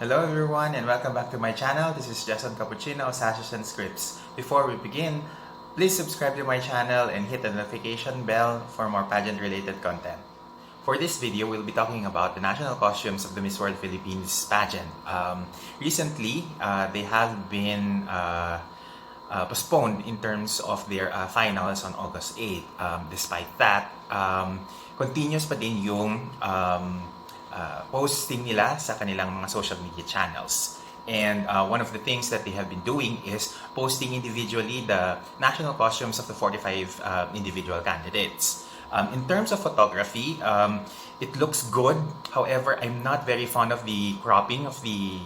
Hello everyone and welcome back to my channel. This is Jason Cappuccino, Sashes&Scripts. Before we begin, please subscribe to my channel and hit the notification bell for more pageant related content. For this video, we'll be talking about the national costumes of the Miss World Philippines pageant. Recently, they have been postponed in terms of their finals on August 8. Despite that, continuous pa din yung posting nila sa kanilang mga social media channels. And one of the things that they have been doing is posting individually the national costumes of the 45 individual candidates. In terms of photography, it looks good. However, I'm not very fond of the cropping of the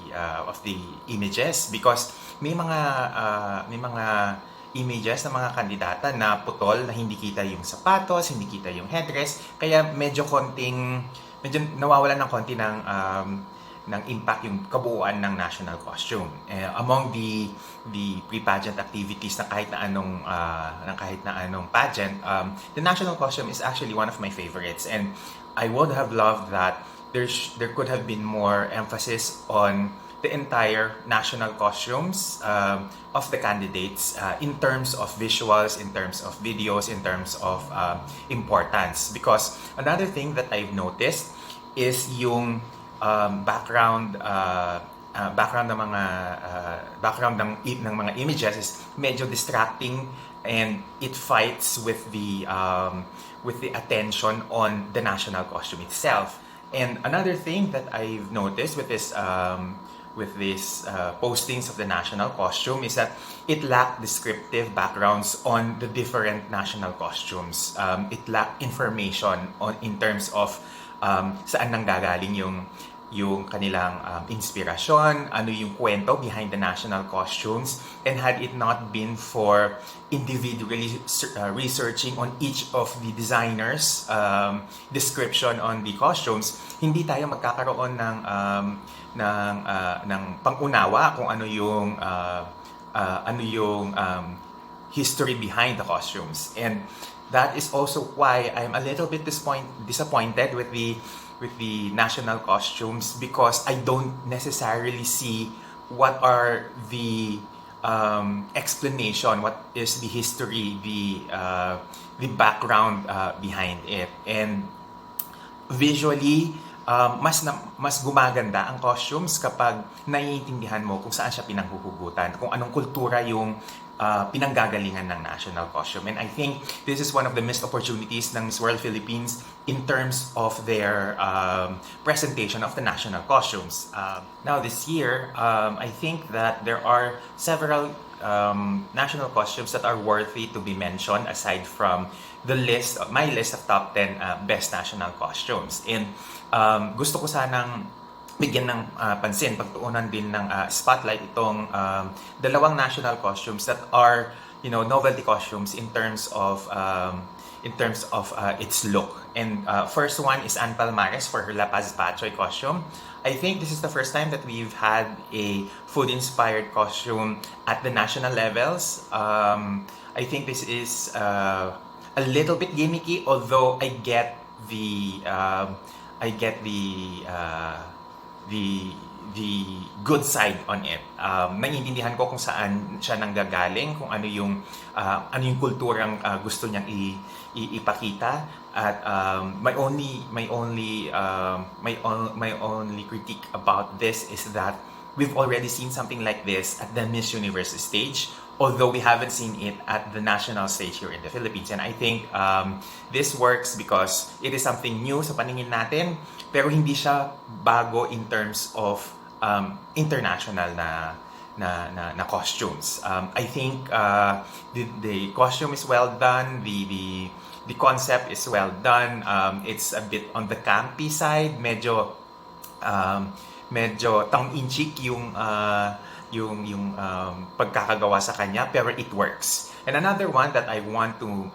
images because may mga images ng mga kandidata na putol, na hindi kita yung sapatos, hindi kita yung headdress, kaya medyo nawawalan ng konti ng impact yung kabuuan ng national costume. Among the pre-pageant activities na kahit na anong pageant, the national costume is actually one of my favorites, and I would have loved that there could have been more emphasis on the entire national costumes of the candidates in terms of visuals, in terms of videos, in terms of importance. Because another thing that I've noticed is yung background ng mga images is medyo distracting, and it fights with the attention on the national costume itself. And another thing that I've noticed with this postings of the national costume is that it lacked descriptive backgrounds on the different national costumes. It lacked information in terms of saan nanggagaling yung kanilang inspirasyon, ano yung kwento behind the national costumes, and had it not been for individually researching on each of the designers' description on the costumes, hindi tayo magkakaroon ng pangunawa kung ano yung history behind the costumes. And that is also why I'm a little bit disappointed with the national costumes, because I don't necessarily see what are the explanation, what is the history, the background behind it. And visually, mas gumaganda ang costumes kapag naiintindihan mo kung saan siya pinanghuhugutan, kung anong kultura yung pinanggagalingan ng national costume. And I think this is one of the missed opportunities ng Miss World Philippines in terms of their presentation of the national costumes. Now this year, I think that there are several national costumes that are worthy to be mentioned aside from my list of top 10 best national costumes. And gusto ko sanang bigyan ng pansin, pagtuunan din ng spotlight itong dalawang national costumes that are, novelty costumes in terms of its look. And first one is Ann Palmares for her La Paz Pachoy costume. I think this is the first time that we've had a food-inspired costume at the national levels. I think this is a little bit gimmicky, although I get the good side on it. Naiintindihan ko kung saan siya nanggagaling, kung ano yung kulturang gusto niyang ipakita. At my only critique about this is that we've already seen something like this at the Miss Universe stage, although we haven't seen it at the national stage here in the Philippines. And I think this works because it is something new sa paningin natin, pero hindi siya bago in terms of international na costumes. I think the costume is well done, the concept is well done. It's a bit on the campy side, medyo tongue-in-cheek yung pagkakagawa sa kanya, pero it works. And another one that I want to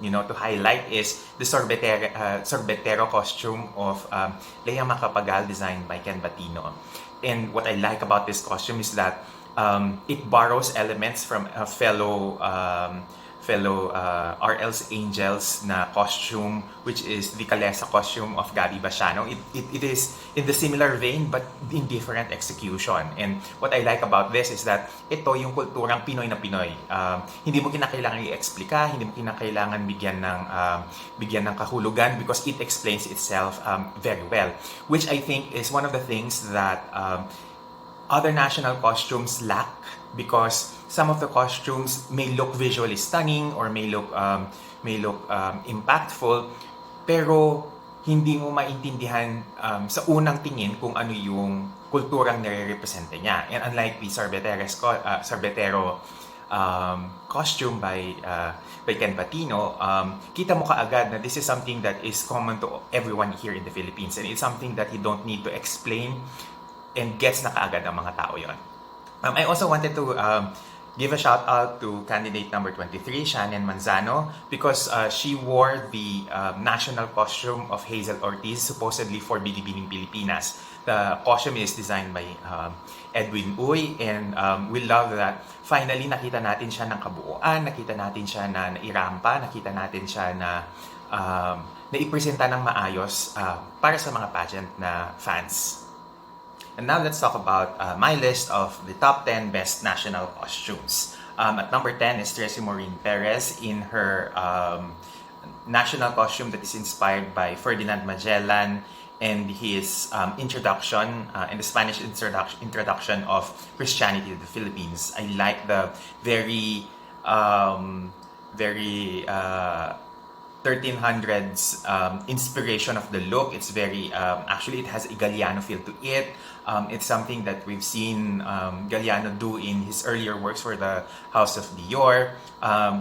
to highlight is the sorbetero costume of Lea Macapagal, designed by Ken Batino. And what I like about this costume is that it borrows elements from fellow RL's Angels na costume, which is the Kalesa costume of Gabi Basiano. It is in the similar vein but in different execution. And what I like about this is that ito yung kulturang Pinoy na Pinoy. Hindi mo kinakailangan i-explika, hindi mo kinakailangan bigyan ng kahulugan because it explains itself very well. Which I think is one of the things that other national costumes lack, because some of the costumes may look visually stunning or may look impactful, pero hindi mo maintindihan sa unang tingin kung ano yung kulturang nire-representa niya. And unlike the Sorbetero costume by Ken Patino, kita mo kaagad na this is something that is common to everyone here in the Philippines, and it's something that you don't need to explain and gets na kaagad ang mga tao yon. I also wanted to give a shout out to candidate number 23, Shannon Manzano, because she wore the national costume of Hazel Ortiz, supposedly for Binibining Pilipinas. The costume is designed by Edwin Uy, and we love that finally nakita natin siya ng kabuuan, nakita natin siya na nairampa, nakita natin siya na naipresenta ng maayos para sa mga pageant na fans. And now let's talk about my list of the top 10 best national costumes. At number 10 is Tracy Maureen Perez in her national costume that is inspired by Ferdinand Magellan and his introduction and the Spanish introduction of Christianity to the Philippines. I like the very 1300s inspiration of the look. It's very actually it has a Galliano feel to it. It's something that we've seen Galliano do in his earlier works for the House of Dior.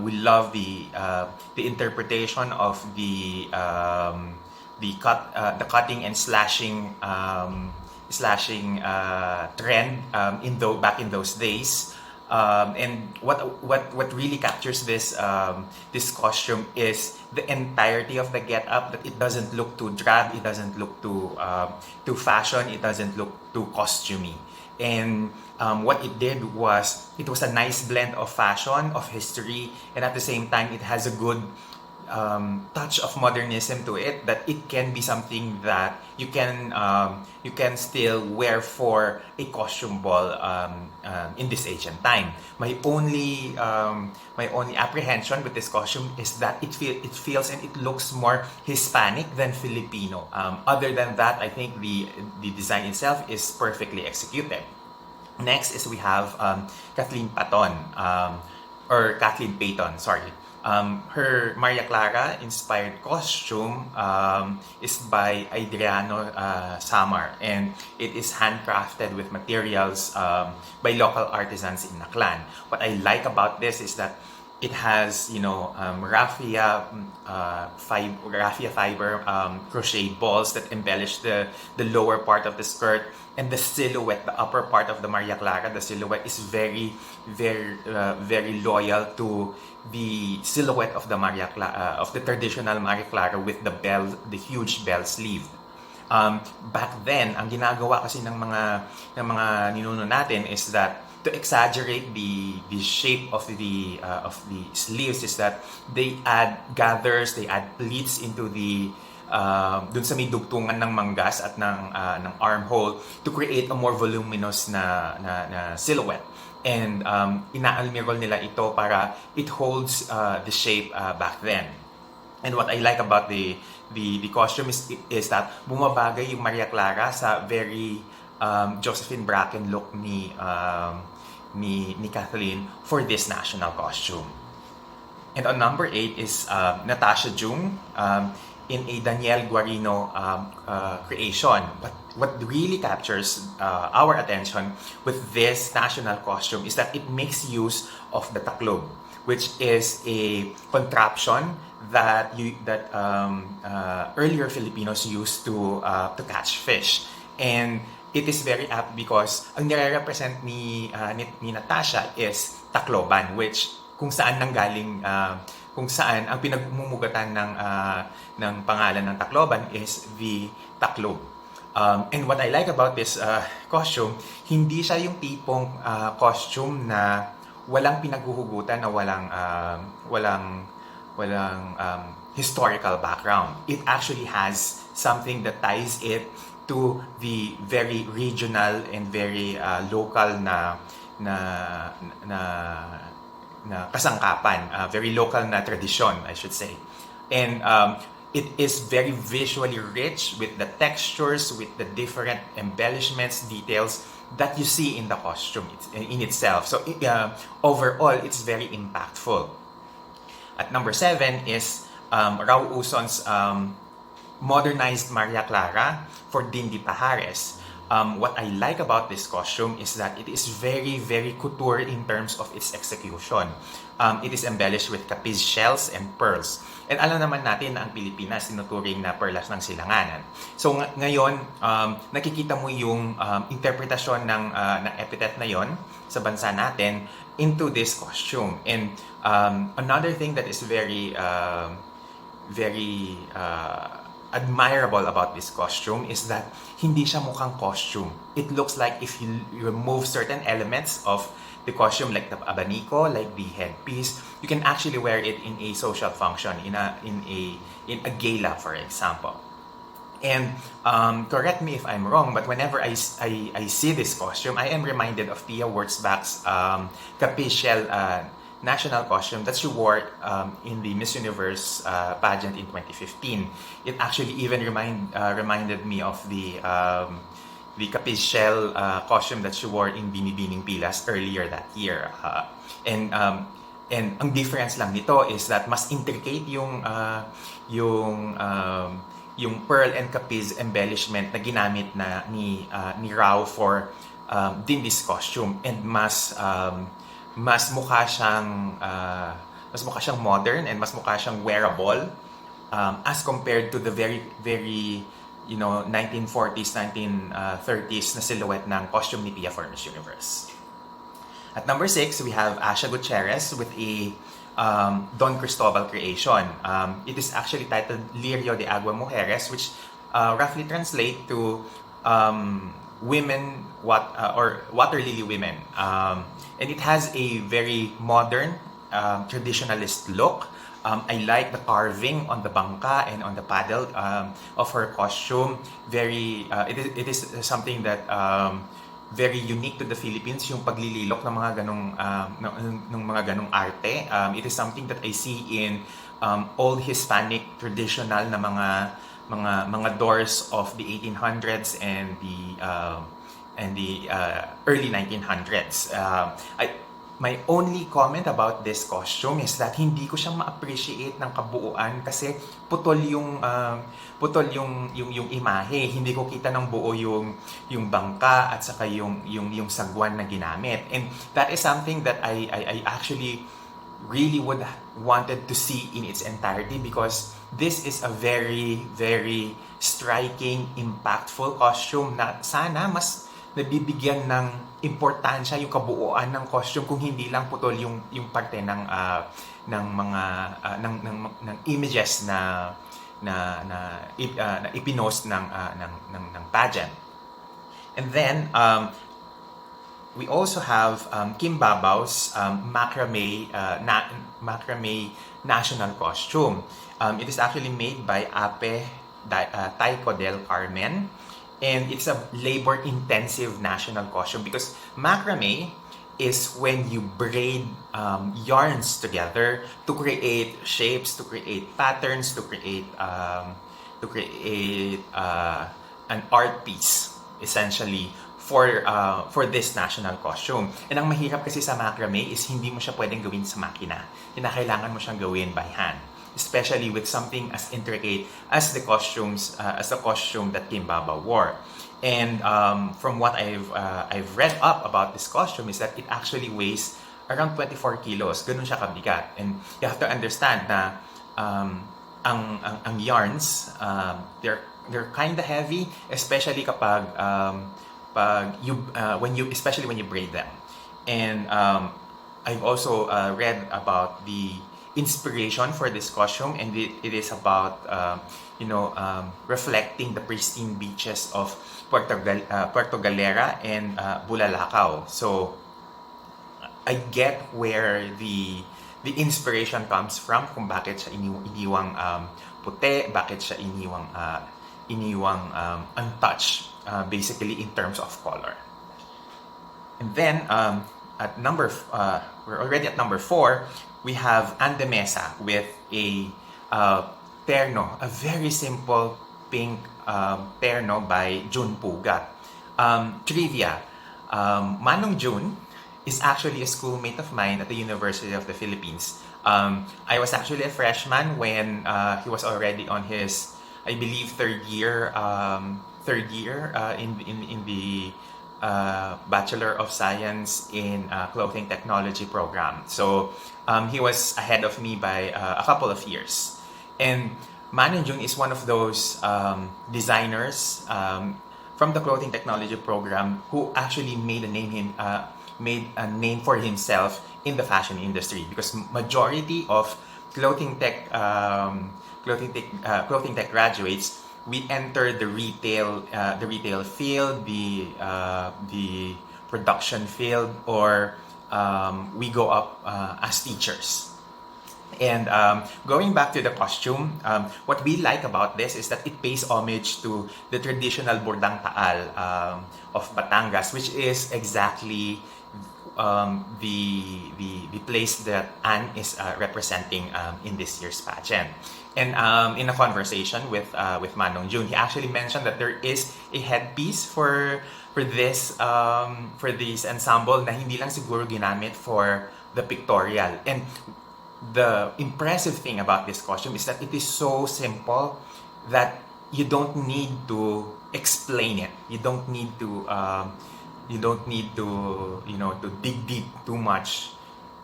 We love the interpretation of the cutting and slashing trend back in those days. And what really captures this costume is the entirety of the get-up, that it doesn't look too drab, it doesn't look too fashion, it doesn't look too costumey. And what it did was, it was a nice blend of fashion, of history, and at the same time it has a good touch of modernism to it, that it can be something that you can still wear for a costume ball in this age and time. My only apprehension with this costume is that it feels and it looks more Hispanic than Filipino. Other than that, I think the design itself is perfectly executed. Next is we have Kathleen Payton, sorry. Her Maria Clara inspired costume is by Adriano Samar, and it is handcrafted with materials by local artisans in Naklan. What I like about this is that it has, raffia fiber crocheted balls that embellish the lower part of the skirt, and the silhouette, the upper part of the Maria Clara, the silhouette is very, very loyal to the silhouette of the of the traditional Maria Clara with the huge bell sleeve. Back then, ang ginagawa kasi ng mga ninuno natin is that to exaggerate the shape of the sleeves is that they add gathers, they add pleats into the dun sa may dugtungan ng manggas at ng armhole to create a more voluminous na silhouette. And inaalmirol nila ito para it holds the shape back then. And what I like about the costume is that bumabagay yung Maria Clara sa very Josephine Bracken look ni Kathleen for this national costume. And on number 8 is Natasha Jung in a Daniel Guarino creation. But what really captures our attention with this national costume is that it makes use of the TAKLUB, which is a contraption that earlier Filipinos used to catch fish. And it is very apt because ang nire-represent ni Natasha is TACLOBAN, which kung saan nanggaling kung saan ang pinagmumugatan ng pangalan ng TACLOBAN is the TAKLUB. And what I like about this costume, hindi siya yung tipong costume na walang pinaghuhugutan na walang historical background. It actually has something that ties it to the very regional and very local na kasangkapan, very local na tradisyon, I should say. And it is very visually rich with the textures, with the different embellishments, details that you see in the costume in itself. So overall, it's very impactful. At number 7 is Rao Uson's modernized Maria Clara for Dindi Pajares. What I like about this costume is that it is very, very couture in terms of its execution. It is embellished with capiz shells and pearls. And alam naman natin na ang Pilipinas tinuturing na perlas ng silanganan. So ngayon, nakikita mo yung interpretasyon ng epithet na yon sa bansa natin into this costume. And another thing that is very admirable about this costume is that hindi siya mukhang costume. It looks like if you remove certain elements of the costume, like the abanico, like the headpiece, you can actually wear it in a social function, in a gala, for example. And correct me if I'm wrong, but whenever I see this costume, I am reminded of Tia Wurzbach's capiz shell national costume that she wore in the Miss Universe pageant in 2015. It actually even reminded me of the capiz shell costume that she wore in Binibining Pilas earlier that year. And ang difference lang nito is that mas intricate yung pearl and capiz embellishment na ginamit na ni Rao for Dindi's costume, and mas mukha siyang modern and mas mukha siyang wearable as compared to the very 1940s, 1930s na silhouette ng costume ni Pia for Miss Universe. At number 6, we have Asha Gutierrez with a Don Cristobal creation. It is actually titled Lirio de Agua Mujeres, which roughly translate to women or water lily women. And it has a very modern, traditionalist look. I like the carving on the bangka and on the paddle of her costume. It is something that very unique to the Philippines, yung paglililok ng mga ganong arte. It is something that I see in all Hispanic traditional na mga doors of the 1800s and the early 1900s. My only comment about this costume is that hindi ko siyang ma-appreciate ng kabuuan kasi putol yung imahe. Hindi ko kita ng buo yung bangka at saka yung sagwan na ginamit. And that is something that I actually really would wanted to see in its entirety, because this is a very, very striking, impactful costume na sana mas nabibigyan ng importansya yung kabuuan ng costume, kung hindi lang putol yung parte ng mga images na ipinost ng pageant. And then we also have Kim Babau's macrame national costume. It is actually made by Ape Taiko del Carmen. And it's a labor-intensive national costume because macrame is when you braid yarns together to create shapes, to create patterns, to create an art piece, essentially, for this national costume. And ang mahirap kasi sa macrame is hindi mo siya pwedeng gawin sa makina. Kinakailangan mo siyang gawin by hand, especially with something as intricate as the costume that Kim Baba wore. And from what I've read up about this costume is that it actually weighs around 24 kilos. Ganun siya kabigat. And you have to understand na ang yarns, they're kind of heavy, especially kapag especially when you braid them. And I've also read about the inspiration for this costume, and it is about reflecting the pristine beaches of Puerto Galera and Bulalakaw. So I get where the inspiration comes from kung bakit siya iniwang puti, bakit siya iniwang untouched, basically in terms of color. And then we're already at number 4. We have Andemesa with a terno, a very simple pink terno by June Pugat. Trivia: Manong June is actually a schoolmate of mine at the University of the Philippines. I was actually a freshman when he was already on his, I believe, third year in the Bachelor of Science in Clothing Technology program. So he was ahead of me by a couple of years. And Manong June is one of those designers from the Clothing Technology program who actually made a name for himself in the fashion industry, because majority of clothing tech graduates, we enter the retail field, the production field, or we go up as teachers. And going back to the costume, what we like about this is that it pays homage to the traditional Burdang TAAL of Batangas, which is exactly the place that Anne is representing in this year's pageant. And in a conversation with Manong June, he actually mentioned that there is a headpiece for this ensemble na hindi lang siguro ginamit for the pictorial. And the impressive thing about this costume is that it is so simple that you don't need to explain it. You don't need to to dig deep too much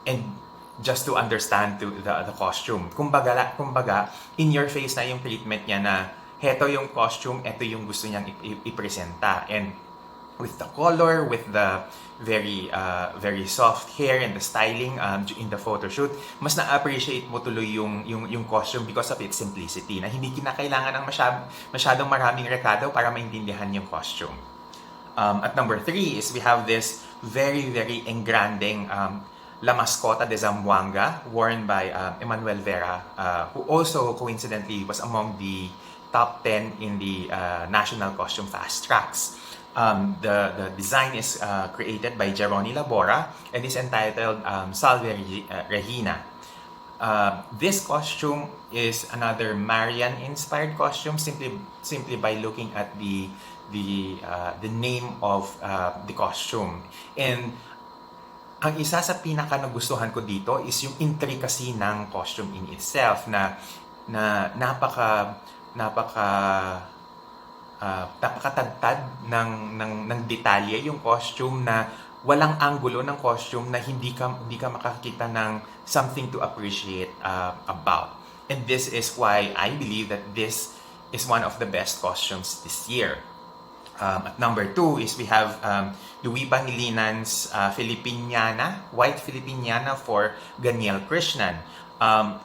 and just to understand the costume. Kumbaga, in your face na yung treatment niya na heto yung costume, eto yung gusto niyang ipresenta. And with the color, with the very soft hair and the styling in the photo shoot, mas na-appreciate mo tuloy yung costume because of its simplicity, na hindi kinakailangan ng masyadong maraming rekado para maintindihan yung costume. At number 3 is we have this very engranding La Mascota de Zamboanga, worn by Emmanuel Vera, who also coincidentally was among the top 10 in the National Costume Fast Tracks. The design is created by Geroni Labora and is entitled Salve Regina. This costume is another Marian-inspired costume simply by looking at the name of the costume. And ang isa sa pinaka nagustuhan ko dito is yung intricacy ng costume in itself, na napakatagtad ng detalye yung costume, na walang anggulo ng costume na hindi ka makakita ng something to appreciate about. And this is why I believe that this is one of the best costumes this year. At number 2 is we have Louis Pangilinan's White Filipiniana for Ganiel Krishnan.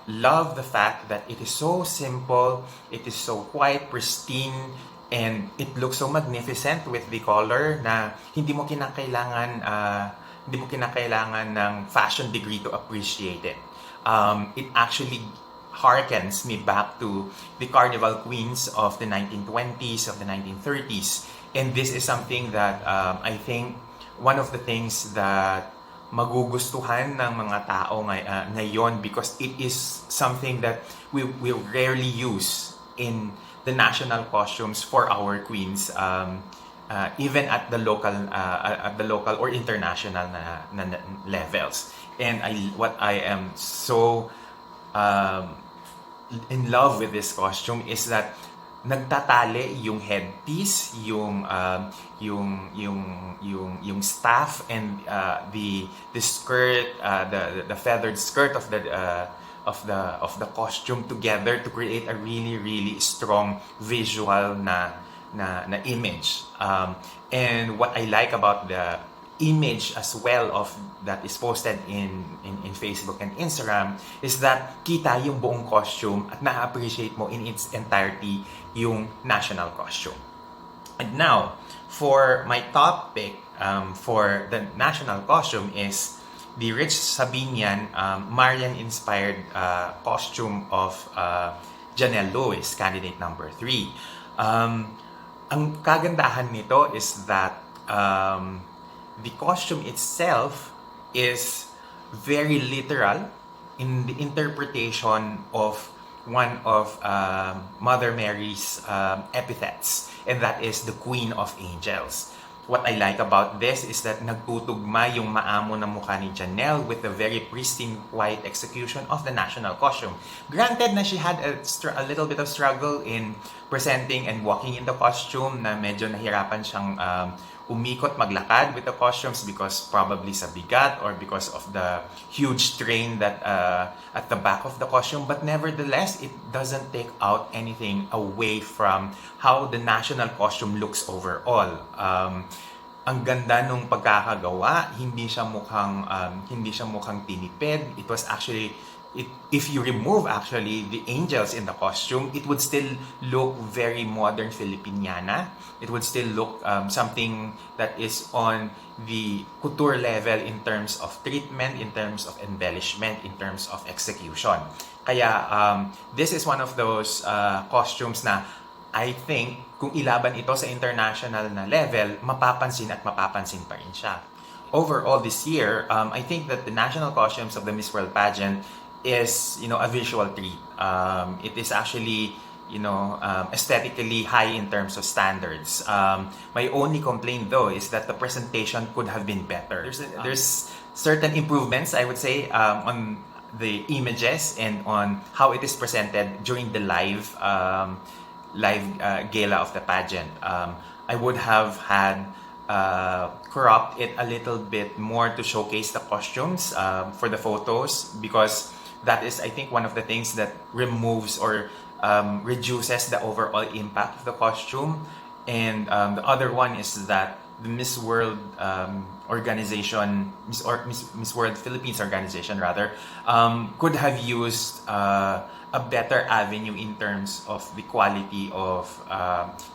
Love the fact that it is so simple, it is so white, pristine, and it looks so magnificent with the color na hindi mo kinakailangan ng fashion degree to appreciate it. It actually harkens me back to the Carnival queens of the 1920s, of the 1930s. And this is something that I think one of the things that magugustuhan ng mga tao ngayon, because it is something that we rarely use in the national costumes for our queens, even at the local or international na levels. And what I am so in love with this costume is that nagtatali yung headpiece, yung staff, and the skirt, the feathered skirt of the costume together to create a really strong visual na image. And what I like about the image as well of that is posted in Facebook and Instagram is that kita yung buong costume at na-appreciate mo in its entirety yung national costume. And now, for my top pick for the national costume is the Rich Sabinian Marian-inspired costume of Janelle Lewis, candidate number 3. Ang kagandahan nito is that the costume itself is very literal in the interpretation of one of Mother Mary's epithets, and that is the Queen of Angels. What I like about this is that nagtutugma yung maamo na mukha ni Janelle with the very pristine white execution of the national costume. Granted na she had a little bit of struggle in presenting and walking in the costume, na medyo nahirapan siyang umikot, maglakad with the costumes because probably sa bigat or because of the huge strain that at the back of the costume. But nevertheless, it doesn't take out anything away from how the national costume looks overall. Ang ganda nung pagkakagawa, hindi siya mukhang tinipid. It was actually, if you remove actually the angels in the costume, it would still look very modern Filipiniana. It would still look something that is on the couture level in terms of treatment, in terms of embellishment, in terms of execution. Kaya this is one of those costumes na I think kung ilaban ito sa international na level, mapapansin at mapapansin pa rin siya. Overall this year, I think that the national costumes of the Miss World pageant is, a visual treat. It is actually, aesthetically high in terms of standards. My only complaint though is that the presentation could have been better. There's certain improvements, I would say, on the images and on how it is presented during the live gala of the pageant. I would have had cropped it a little bit more to showcase the costumes for the photos, because that is, I think, one of the things that removes or reduces the overall impact of the costume. And the other one is that the Miss World organization, Miss World Philippines organization rather, could have used a better avenue in terms of the quality of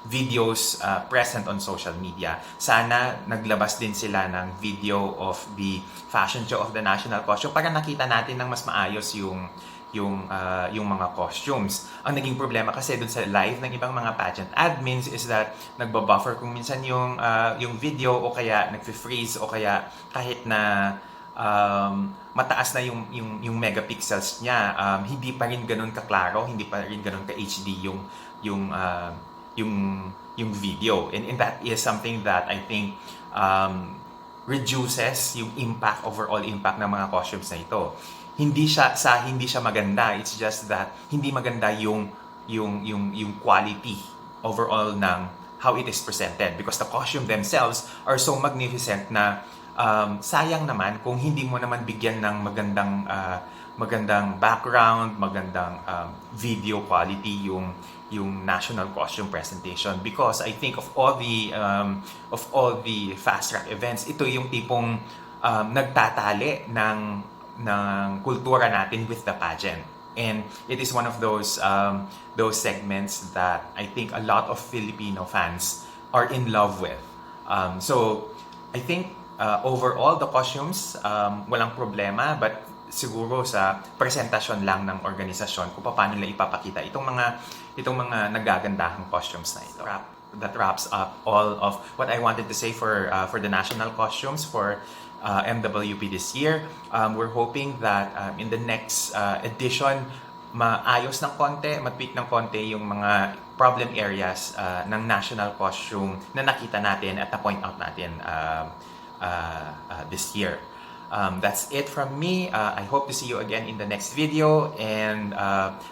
videos present on social media. Sana naglabas din sila ng video of the fashion show of the national costume para nakita natin ng mas maayos yung mga costumes. Ang naging problema kasi dun sa live ng ibang mga pageant admins is that nagbabuffer kung minsan yung video, o kaya nagfi-freeze, o kaya kahit na mataas na yung megapixels niya, hindi pa rin ganun kaklaro, hindi pa rin ganun ka-HD yung video. And that is something that I think reduces yung overall impact ng mga costumes na ito. Hindi siya maganda, it's just that hindi maganda yung quality overall ng how it is presented, because the costume themselves are so magnificent na sayang naman kung hindi mo naman bigyan ng magandang background, magandang video quality yung national costume presentation. Because I think of all the fast track events, ito yung tipong nagtatali ng kultura natin with the pageant. And it is one of those segments that I think a lot of Filipino fans are in love with. So I think overall the costumes, walang problema, but siguro sa presentasyon lang ng organisasyon kung paano nila ipapakita itong mga nagagandahang costumes na ito. That wraps up all of what I wanted to say for the national costumes for MWP this year. We're hoping that in the next edition, maayos ng konti, matweak ng konti yung mga problem areas ng national costume na nakita natin at na-point out natin this year. That's it from me. I hope to see you again in the next video, and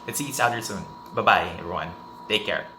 let's see each other soon. Bye-bye, everyone. Take care.